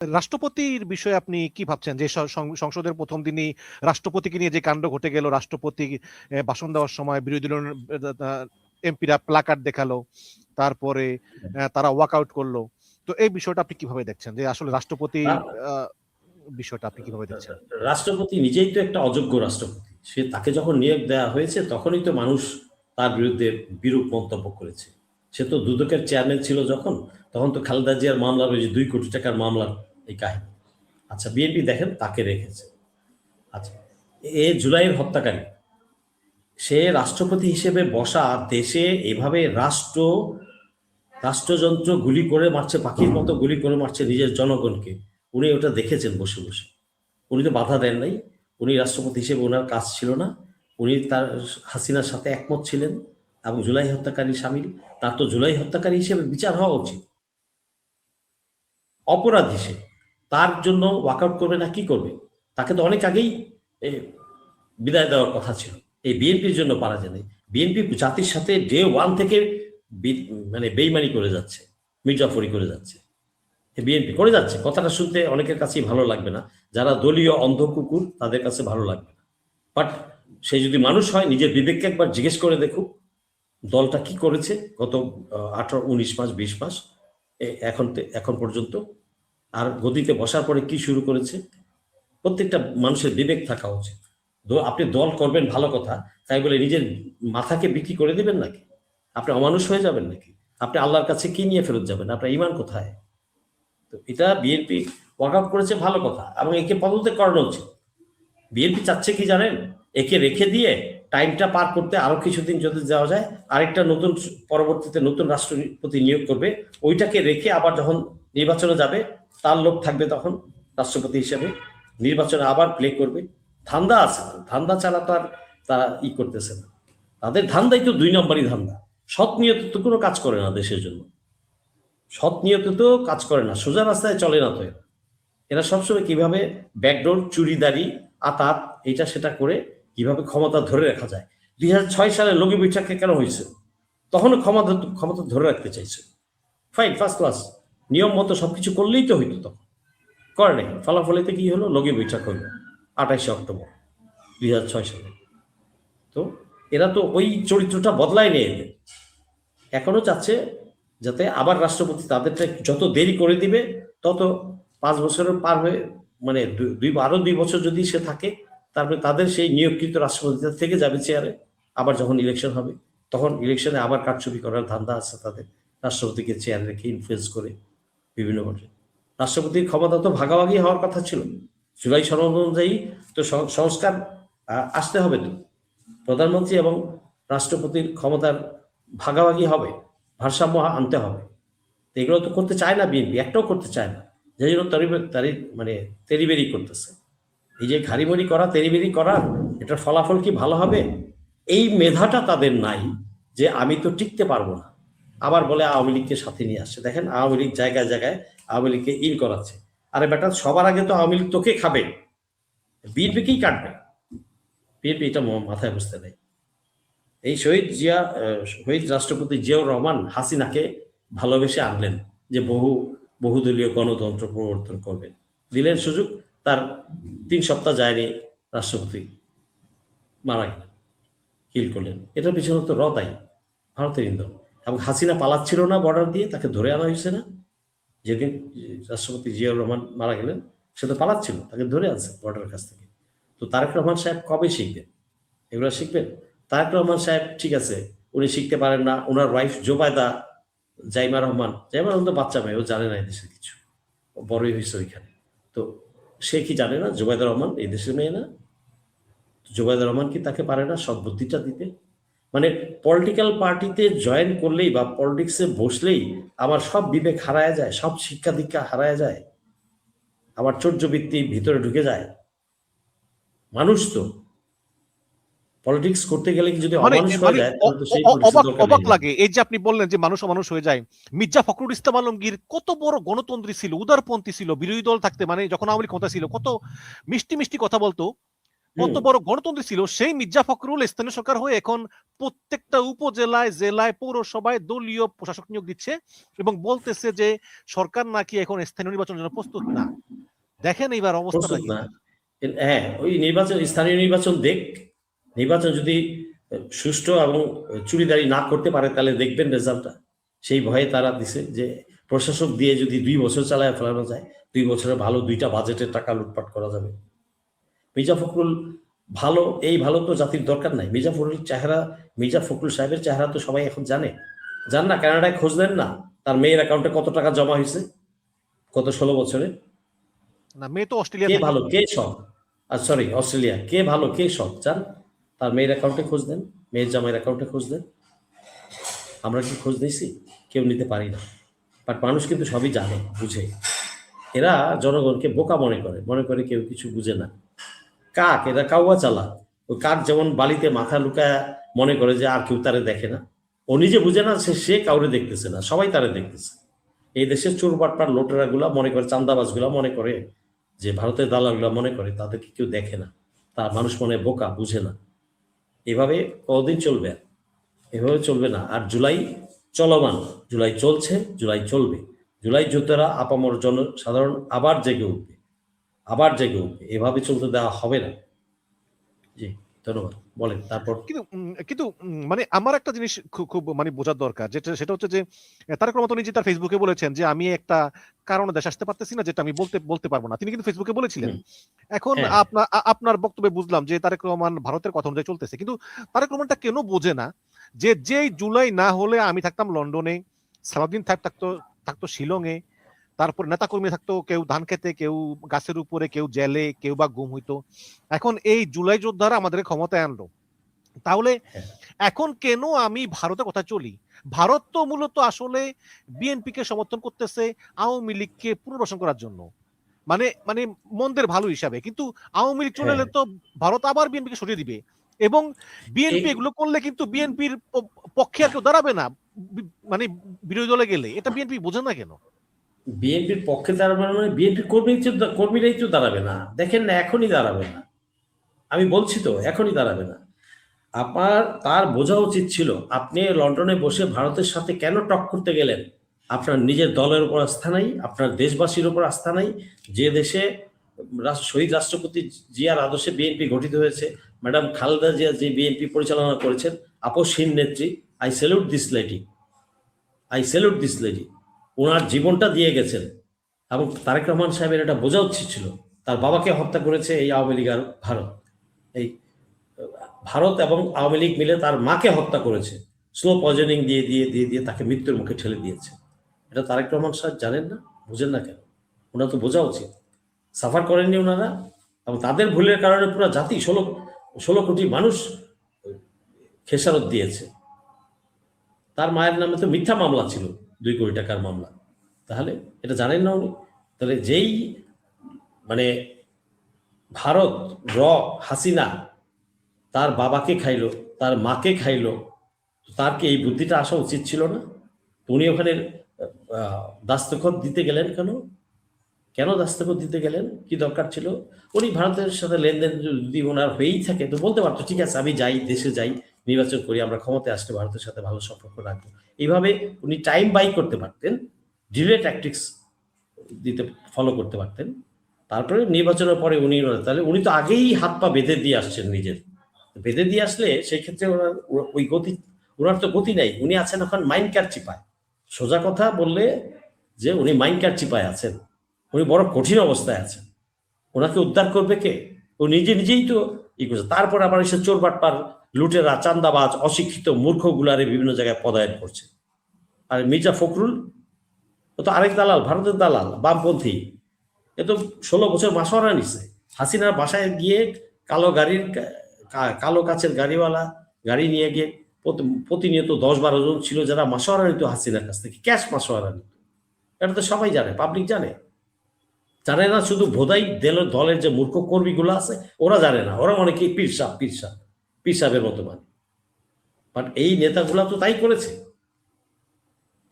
রাষ্ট্রপতির বিষয়ে আপনি কি ভাবছেন, যে সংসদের প্রথম দিনই রাষ্ট্রপতিকে নিয়ে যে কাণ্ড ঘটে গেল, রাষ্ট্রপতি ভাষণ দেওয়ার সময় বিরোধী দলের এমপিরা প্লাকার্ড দেখালো, তারপরে তারা ওয়াকআউট করলো, তো এই বিষয়টা আপনি কিভাবে দেখছেন, যে আসলে রাষ্ট্রপতি বিষয়টা আপনি কিভাবে দেখছেন? রাষ্ট্রপতি নিজেই তো একটা অযোগ্য রাষ্ট্রপতি, সে তাকে যখন নিয়োগ দেওয়া হয়েছে তখনই তো মানুষ তার বিরুদ্ধে বিরূপ মন্তব্য করেছে। সে তো দুদকের চেয়ারম্যান ছিল যখন, তখন তো খালেদা জিয়ার মামলার ওই যে 2 কোটি টাকার মামলার এই কাহিনী। আচ্ছা, বিএনপি দেখেন তাকে রেখেছে। আচ্ছা, জুলাইয়ের হত্যাকারী, সে রাষ্ট্রপতি হিসেবে বসা দেশে এভাবে রাষ্ট্রযন্ত্র গুলি করে মারছে, পাখির মতো গুলি করে মারছে নিজের জনগণকে। উনি ওটা দেখেছেন বসে বসে, উনি তো বাধা দেন নাই। উনি রাষ্ট্রপতি হিসেবে ওনার কাজ ছিল না, উনি তার হাসিনার সাথে একমত ছিলেন এবং জুলাই হত্যাকারী সামিল। তার তো জুলাই হত্যাকারী হিসেবে বিচার হওয়া উচিত। অপরাধী সে, তার জন্য ওয়াকআউট করবে না কি করবে? তাকে তো অনেক আগেই বিদায় দেওয়ার কথা ছিল। এই বিএনপির জন্য পারা যায় নাই। বিএনপি জাতির সাথে ডে 1 থেকে মানে বেইমানি করে যাচ্ছে, মির্জাফরি করে যাচ্ছে, বিএনপি করে যাচ্ছে। কথাটা শুনতে অনেকের কাছেই ভালো লাগবে না, যারা দলীয় অন্ধ কুকুর তাদের কাছে ভালো লাগবে না। বাট সে যদি মানুষ হয়, নিজের বিবেককে একবার জিজ্ঞেস করে দেখুক দলটা কি করেছে গত 18, 19 মাস, 20 মাস এখন পর্যন্ত, আর গদিতে বসার পরে কি শুরু করেছে। প্রত্যেকটা মানুষের বিবেক থাকা উচিত। আপনি দল করবেন ভালো কথা, তাই বলে নিজের মাথাকে বিক্রি করে দিবেন নাকি? আপনি অমানুষ হয়ে যাবেন নাকি? আপনি আল্লাহর কাছে কি নিয়ে ফেরত যাবেন? আপনার ইমান কোথায়? তো এটা বিএনপি ওয়াকআউট করেছে, ভালো কথা, এবং একে পদত্যাগ করানো উচিত। বিএনপি চাচ্ছে কি জানেন? একে রেখে দিয়ে টাইমটা পার করতে আরো কিছুদিন যদি যাওয়া যায়, আরেকটা নতুন পরবর্তীতে নতুন রাষ্ট্রপতি নিয়োগ করবে, ওইটাকে রেখে আবার যখন নির্বাচনে যাবে তার লোক থাকবে তখন রাষ্ট্রপতি হিসেবে, নির্বাচনে আবার প্লে করবে। ধান্দা আছে, ধান্দা ছাড়া তো আর তারা করতেছে না। তাদের ধান্দাই তো 2 নম্বরই ধান্দা। সৎ নিয়ত তো কোনো কাজ করে না দেশের জন্য, সৎ নিয়ত তো কাজ করে না, সোজা রাস্তায় চলে না তো। এরা সবসময় কিভাবে ব্যাকডোর, চুরিদারি, আতাত, এটা সেটা করে কিভাবে ক্ষমতা ধরে রাখা যায়। 2006 সালে লগি বৈঠকে কেন হয়েছে? তখনও ক্ষমতা ধরে রাখতে চাইছে। ফাইন, ফার্স্ট ক্লাস, নিয়ম মতো সবকিছু করলেই তো হইতো, তখন করে নাই। ফলাফলেতে কি হলো? লগি বৈঠক হইল 28 অক্টোবর 2006 সালে। তো এরা তো ওই চরিত্রটা বদলায় নিয়ে এদের, এখনো চাচ্ছে যাতে আবার রাষ্ট্রপতি তাদেরটা যত দেরি করে দিবে তত 5 বছরের পার হয়ে, মানে আরো 2 বছর যদি সে থাকে, তারপরে তাদের সেই নিয়োগকৃত রাষ্ট্রপতি থেকে যাবে চেয়ারে। আবার যখন ইলেকশন হবে তখন ইলেকশনে আবার কারচুপি করার ধান্দা আছে তাদের, রাষ্ট্রপতিকে চেয়ারে রেখে ইনফ্লুয়েন্স করে বিভিন্ন পর্যায়ে। রাষ্ট্রপতির ক্ষমতা তো ভাগাভাগি হওয়ার কথা ছিল, জুলাই সনদ অনুযায়ী তো সংস্কার আসতে হবে। তো প্রধানমন্ত্রী এবং রাষ্ট্রপতির ক্ষমতার ভাগাভাগি হবে, ভারসাম্য আনতে হবে। এগুলো তো করতে চায় না বিএনপি, একটাও করতে চায় না। যেই জন্য মানে তেরিবেরি করতেছে। এই যে ঘাড়িমড়ি করা, তেরিবেরি করা, এটার ফলাফল কি ভালো হবে? এই মেধাটা তাদের নাই যে আমি তো টিকতে পারবো না। আবার বলে আওয়ামী লীগকে সাথে নিয়ে আসছে। দেখেন আওয়ামী লীগ জায়গায় জায়গায় আওয়ামী লীগকে করাচ্ছে। আরে বেটা, সবার আগে তো আওয়ামী লীগ তোকে খাবে, বিএনপিকেই কাটবে। বিএনপি এটা মাথায় বুঝতে নেই। এই শহীদ রাষ্ট্রপতি জিয়াউর রহমান হাসিনাকে ভালোবেসে আনলেন যে বহুদলীয় গণতন্ত্র প্রবর্তন করবেন, দিলেন সুযোগ। তার 3 সপ্তাহ যায়নি, রাষ্ট্রপতি মারা গেলেন, কিল করলেন। এটার পিছনে তো রতাই ভারতের ইন্ধন। এবং হাসিনা পালাচ্ছিল না বর্ডার দিয়ে, তাকে ধরে আনা হয়েছে না? যেদিন রাষ্ট্রপতি জিয়াউর রহমান মারা গেলেন সে তো পালাচ্ছিল, তাকে ধরে আনছে বর্ডারের কাছ থেকে। তো তারেক রহমান সাহেব কবে শিখবেন এগুলো? শিখবেন তারেক রহমান সাহেব, ঠিক আছে, উনি শিখতে পারেন না। ওনার ওয়াইফ জোবায়দা জাইমা রহমান তো বাচ্চা মেয়ে, ও জানে না এই দেশের কিছু, বড়ই হয়েছে ওইখানে। তো সে কি জানে না জোবায়দা রহমান এই দেশের মেয়ে না? জোবায়দা রহমান কি তাকে পারে না সদ্বুদ্ধিটা দিতে? মানে পলিটিক্যাল পার্টিতে জয়েন করলেই বা পলিটিক্সে বসলেই আমার সব বিবেক হারায় যায়, সব শিক্ষা দীক্ষা হারায় যায়, আমার চর্যবৃত্তি ভিতরে ঢুকে যায়। মানুষ তো পলিটিক্স করতে গেলে কি যদি অমানুষ হয়ে যায় তাহলে তো সেই অবাক লাগে। এই যে আপনি বললেন যে মানুষ অমানুষ হয়ে যায়, মির্জা ফখরুল ইসলাম আলমগীর কত বড় গণতন্ত্রী ছিল, উদারপন্থী ছিল, বিরোধী দল থাকতে, মানে যখন আওয়ামী লীগ ক্ষমতা ছিল, কত মিষ্টি মিষ্টি কথা বলতো। কত বড় গণতন্ত্র ছিল, সেই মির্জা ফখরুল স্থানীয় সরকার হয়ে এখন প্রত্যেকটা উপজেলায়, জেলায়, পৌরসভায় দলীয় প্রশাসক নিয়োগ দিচ্ছে এবং বলতেছে যে সরকার নাকি এখন স্থানীয় নির্বাচনের জন্য প্রস্তুত না। দেখেন এইবার অবস্থাটা প্রস্তুত কি। না। হ্যাঁ, ওই নির্বাচন, স্থানীয় নির্বাচন নির্বাচন যদি সুষ্ঠু এবং চুরিদারি না করতে পারে তাহলে দেখবেন রেজাল্টটা। সেই ভয়ে তারা দিছে যে প্রশাসক দিয়ে যদি 2 বছর চালায় ফেলানো যায়, 2 বছরে ভালো 2টা বাজেটের টাকা লুটপাট করা যাবে। মির্জা ফখরুল ভালো, এই ভালো তো জাতির দরকার নাই। মির্জা ফখরুল সাহেবের চেহারা তো সবাই এখন জানে। জান না, কানাডায় খোঁজ দেন না তার মেয়ের অ্যাকাউন্টে কত টাকা জমা হয়েছে গত 16 বছরে। না, মেয়ে তো অস্ট্রেলিয়া কে থাকে। ভালো কে সৎ, সরি অস্ট্রেলিয়া, কে ভালো কে সৎ চান তার মেয়ের অ্যাকাউন্টে খোঁজ দেন, মেয়ের জামাইয়ের অ্যাকাউন্টে খোঁজ দেন। আমরা কি খোঁজ নিয়েছি? কেউ নিতে পারি না। বাট মানুষ কিন্তু সবই জানে, বুঝে। এরা জনগণকে বোকা মনে করে কেউ কিছু বুঝে না। কাক, এরা কাউয়া চালা। ওই কাক যেমন বালিতে মাথা লুকায় মনে করে যে আর কেউ তারে দেখে না, ও নিজে বুঝে না সে কাউরে দেখতেছে না, সবাই তারে দেখতেছে। এই দেশের চোর বাটপার লোটেরা গুলা মনে করে, চান্দাবাজ গুলা মনে করে যে ভারতের দালালগুলা মনে করে তাদেরকে কেউ দেখে না, তার মানুষ মনে বোকা, বুঝে না। এভাবে কতদিন চলবে? এভাবে চলবে না। আর জুলাই চলমান, জুলাই চলছে, জুলাই চলবে। জুলাই যোদ্ধারা আপামর জনসাধারণ আবার জেগে উঠবে, এভাবে চলতে দেওয়া হবে না। জি, ধন্যবাদ। বলেন তারপর। কিন্তু কিন্তু মানে আমার একটা জিনিস খুব মানে বোঝার দরকার, সেটা হচ্ছে যে তারেক রহমান নিজে তার ফেসবুকে বলেছেন যে আমি একটা কারণে দেশে আসতে পারতেছি না, যেটা আমি বলতে পারবো না। তিনি কিন্তু ফেসবুকে বলেছিলেন। এখন হ্যাঁ, আপনার বক্তব্যে বুঝলাম যে তারেক রহমান ভারতের কথা অনুযায়ী চলতেছে, কিন্তু তারেক রহমানটা কেন বোঝে না যে যেই জুলাই না হলে আমি থাকতাম লন্ডনে, সালাউদ্দিন থাকতো শিলংয়ে, তারপর নেতাকর্মী থাকতো কেউ ধান খেতে, কেউ গাছের উপরে, কেউ জেলে, কেউ বা গুম হইতো। এখন এই জুলাই যোদ্ধারা আমাদের ক্ষমতায় আনলো, তাহলে হ্যাঁ। এখন কেন আমি ভারতের কথা চলি? ভারত তো মূলত আসলে বিএনপি কে সমর্থন করতেছে আওয়ামী লীগকে পুনর্বাসন করার জন্য, মানে মানে মন্দের ভালো হিসাবে। কিন্তু আওয়ামী লীগ চলে হ্যাঁ, এলে তো ভারত আবার বিএনপি কে সরিয়ে দিবে, এবং এই বিএনপি এগুলো করলে কিন্তু বিএনপির পক্ষে আর কেউ দাঁড়াবে না, মানে বিরোধী দলে গেলে। এটা বিএনপি বোঝে না কেন? বিএনপির পক্ষে দাঁড়াবে না মানে বিএনপির কর্মীরাই তো দাঁড়াবে না। দেখেন না, এখনই দাঁড়াবে না। আমি বলছি তো, এখনই দাঁড়াবে না। তার বোঝা উচিত ছিল, আপনি লন্ডনে বসে ভারতের সাথে কেন টক করতে গেলেন? আপনার নিজের দলের উপর আস্থা নাই, আপনার দেশবাসীর উপর আস্থা নাই। যে দেশে শহীদ রাষ্ট্রপতি জিয়ার আদর্শে বিএনপি গঠিত হয়েছে, ম্যাডাম খালেদা জিয়া যে বিএনপি পরিচালনা করেছেন, আপসহীন নেত্রী, আই স্যালুট দিস লেডি। ওনার জীবনটা দিয়ে গেছেন। এবং তারেক রহমান সাহেবের এটা বোঝা উচিত ছিল। তার বাবাকে হত্যা করেছে এই আওয়ামী লীগ আর এই ভারত এবং আওয়ামী লীগ মিলে তার মাকে হত্যা করেছে, স্লো পয়জনিং দিয়ে দিয়ে দিয়ে দিয়ে তাকে মৃত্যুর মুখে ঠেলে দিয়েছে। এটা তারেক রহমান সাহেব জানেন না? বুঝেন না কেন? ওনার তো বোঝা উচিত। সাফার করেননি ওনারা? এবং তাদের ভুলের কারণে পুরো জাতি, 16 কোটি মানুষ খেসারত দিয়েছে। তার মায়ের নামে তো মিথ্যা মামলা ছিল, 2 কোটি টাকার মামলা। তাহলে এটা জানেন না উনি? তাহলে যেই মানে ভারত হাসিনা তার বাবাকে খাইলো, তার মাকে খাইলো, তার কি এই বুদ্ধিটা আসা উচিত ছিল না? উনি ওখানে দাস্তখত দিতে গেলেন কেন দাস্তখত দিতে গেলেন? কি দরকার ছিল? উনি ভারতের সাথে লেনদেন যদি ওনার হয়েই থাকে তো বলতে পারতো, ঠিক আছে আমি যাই, দেশে যাই, নির্বাচন করি, আমরা ক্ষমতায় আসলে ভারতের সাথে ভালো সম্পর্ক রাখবো। এইভাবে উনি টাইম বাই করতে পারতেন, ডিলে ট্যাকটিক্স ফলো করতে পারতেন। তারপরে নির্বাচনের পরে তাহলে উনি তো আগেই হাত পা বেঁধে দিয়ে আসছেন নিজের। বেঁধে দিয়ে আসলে সেই ক্ষেত্রে ওই গতি, ওনার তো গতি নাই। উনি আছেন এখন মাইন্ড চিপায়। সোজা কথা বললে যে উনি মাইন্ড চিপায় আছেন, উনি বড় কঠিন অবস্থায় আছেন। ওনাকে উদ্ধার করবে কে? ও নিজেই তো করছে। তারপর আবার এসে চোর বাটপার, লুটেরা, চান্দাবাজ, অশিক্ষিত মূর্খ গুলারে বিভিন্ন জায়গায় পদায়ন করছে। আর মির্জা ফখরুল, ও তো আরেক দালাল, ভারতের দালাল, বামপন্থী। এ তো 16 বছর মাসোয়ারা নিছে। হাসিনার বাসায় গিয়ে কালো কাচের গাড়িওয়ালা গাড়ি নিয়ে গিয়ে প্রতিনিয়ত 10-12 জন ছিল যারা মাসোয়ারা নিত হাসিনার কাছ থেকে, ক্যাশ মাসোয়ারা নিত। এটা তো সবাই জানে, পাবলিক জানে না। শুধু ভোদাই দলের যে মূর্খ কর্মীগুলো আছে ওরা জানে না, ওরা অনেকে পীর সাহেবের মতো মানে। বাট এই নেতাগুলা তো তাই করেছে।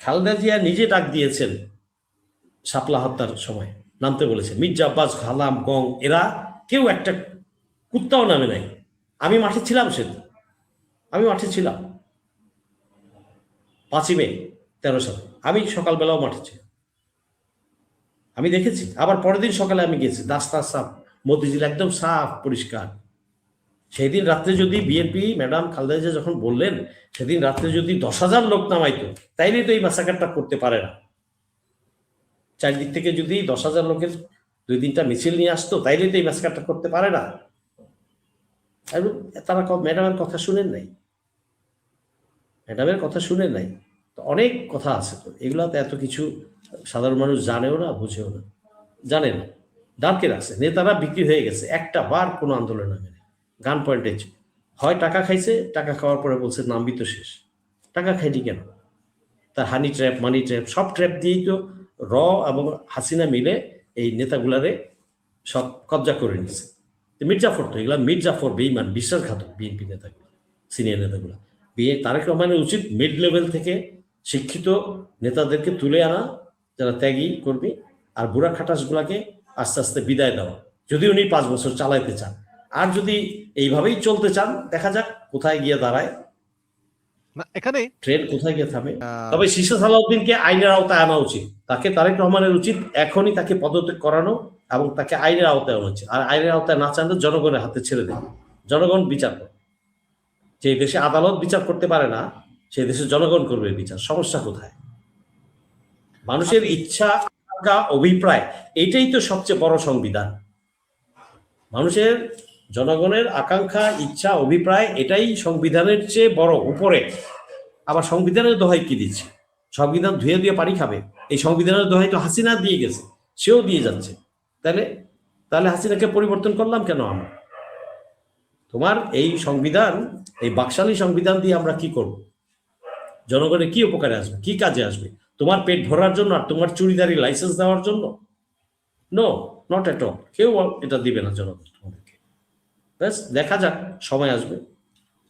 খালেদা জিয়া নিজে ডাক দিয়েছেন শাপলা হত্যার সময়, নামতে বলেছে। মির্জা আব্বাস, খালাম, গং, এরা কেউ একটা কুত্তাও নামে নাই। আমি মাঠে ছিলাম সেদিন, আমি মাঠে ছিলাম 5ই মে 13 সালে, আমি সকালবেলাও মাঠে ছিলাম, আমি দেখেছি। আবার পরের দিন সকালে আমি গেছি, রাস্তা সাফ, মতিঝিল একদম সাফ পরিষ্কার। সেদিন রাত্রে যদি বিএনপি ম্যাডাম খালেদা জিয়া যখন বললেন সেদিন রাত্রে যদি 10,000 লোক নামাইতো, তাইলে তো এই ম্যাসাকারটা করতে পারে না। চারদিক থেকে যদি 10,000 লোকের 2-3টা মিছিল নিয়ে আসতো, তাইলে তো এই ম্যাসাকারটা করতে পারে না। এবং তারা ম্যাডামের কথা শুনেন নাই, ম্যাডামের কথা শুনেন নাই। তো অনেক কথা আছে, তো এগুলাতে এত কিছু সাধারণ মানুষ জানেও না, বুঝেও না, জানে না, ডাকে রাখছে। নেতারা বিক্রি হয়ে গেছে, একটা বার কোনো আন্দোলন নামে নেই। গান পয়েন্টে হয় টাকা খাইছে, টাকা খাওয়ার পরে বলছে নামবি তো শেষ। টাকা খাইনি কেন? তার হানি ট্র্যাপ, মানি ট্র্যাপ, সব ট্র্যাপ দিয়েই তো র এবং হাসিনা মিলে এই নেতাগুলারে সব কবজা করে নিছে। মির্জাফর তো এগুলা, মির্জাফর বেঈমান, বিশ্বাসঘাতক বিএনপি নেতাগুলো, সিনিয়র নেতাগুলো। তারেক রহমানের উচিত মিড লেভেল থেকে শিক্ষিত নেতাদেরকে তুলে আনা, যারা ত্যাগী কর্মী, আর বুড়া খাটাসগুলাকে আস্তে আস্তে বিদায় দেওয়া, যদি উনি 5 বছর চালাইতে চান। আর যদি এইভাবেই চলতে চান, দেখা যাক কোথায় গিয়ে দাঁড়ায়, না এখানে ট্রেন কোথায় গিয়ে থামে। তবে শীর্ষ সালাউদ্দিনকে আইনের আওতায় আনা উচিত, তাকে তারেক রহমানের উচিত এখনই তাকে পদত্যাগ করানো এবং তাকে আইনের আওতায় আনা উচিত। আর আইনের আওতায় না চাইলে জনগণের হাতে ছেড়ে দেন, জনগণ বিচার করে। যে দেশে আদালত বিচার করতে পারে না, সেই দেশে জনগণ করবে বিচার। সমস্যা কোথায়? মানুষের ইচ্ছা, আকাঙ্ক্ষা, অভিপ্রায়, এটাই তো সবচেয়ে বড় সংবিধান। মানুষের, জনগণের আকাঙ্ক্ষা, ইচ্ছা, অভিপ্রায়, এটাই সংবিধানের চেয়ে বড়, উপরে। আবার সংবিধানের দোহাই কি দিচ্ছে? সংবিধান ধুয়ে দিয়ে পানি খাবে? এই সংবিধানের দোহাই তো হাসিনা দিয়ে গেছে, সেও দিয়ে যাচ্ছে। তাহলে তাহলে হাসিনাকে পরিবর্তন করলাম কেন আমরা? তোমার এই সংবিধান, এই বাকশালী সংবিধান দিয়ে আমরা কি করব? জনগণের কি উপকারে আসবে, কি কাজে আসবে? তোমার পেট ভরার জন্য আর তোমার চুরিদারি লাইসেন্স দেওয়ার জন্য? No, not at all. কেউ এটা দিবে না জনগণ তোমাদেরকে। ব্যাস, দেখা যাক, সময় আসবে,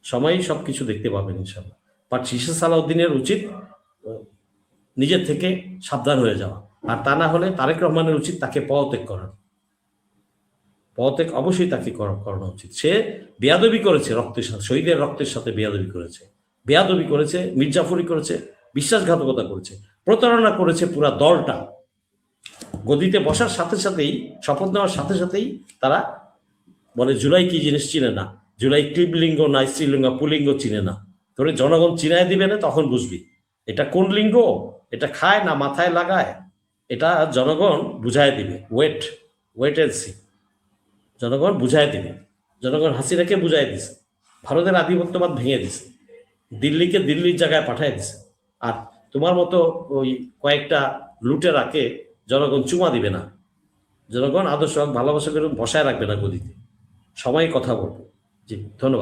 সময়ই সবকিছু দেখতে পাবেন ইনশাল্লাহ। বাট শীর্ষ সালাউদ্দিনের উচিত নিজের থেকে সাবধান হয়ে যাওয়া, আর তা না হলে তারেক রহমানের উচিত তাকে পদত্যাগ করানো। পদত্যাগ অবশ্যই তাকে করানো উচিত। সে বেয়াদবি করেছে, রক্তের সাথে, শহীদের রক্তের সাথে বেয়াদবি করেছে, বেয়াদবি করেছে, মির্জাফরি করেছে, বিশ্বাসঘাতকতা করেছে, প্রতারণা করেছে পুরা দলটা। গদিতে বসার সাথে সাথেই, শপথ নেওয়ার সাথে সাথেই তারা বলে জুলাই কি জিনিস চিনে না, জুলাই ক্লিবলিঙ্গ না, স্ত্রীলিঙ্গ, পুলিঙ্গ চিনে না। তোরে জনগণ চিনায় দিবে না, তখন বুঝবি এটা কোন লিঙ্গ, এটা খায় না মাথায় লাগায়, এটা জনগণ বুঝায় দিবে। ওয়েট এন্ড সি, জনগণ বুঝায় দিবে। জনগণ হাসিনাকে বুঝাই দিছে, ভারতের আধিপত্যবাদ ভেঙে দিছে, দিল্লিকে দিল্লির জায়গায় পাঠায় দিছে। আর তোমার মতো ওই কয়েকটা লুটেরাকে জনগণ চুমা দিবে না, জনগণ আদর্শ ভালোবাসা করে বসায় রাখবে না গদিতে। সময় কথা বলবো। জি, ধন্যবাদ।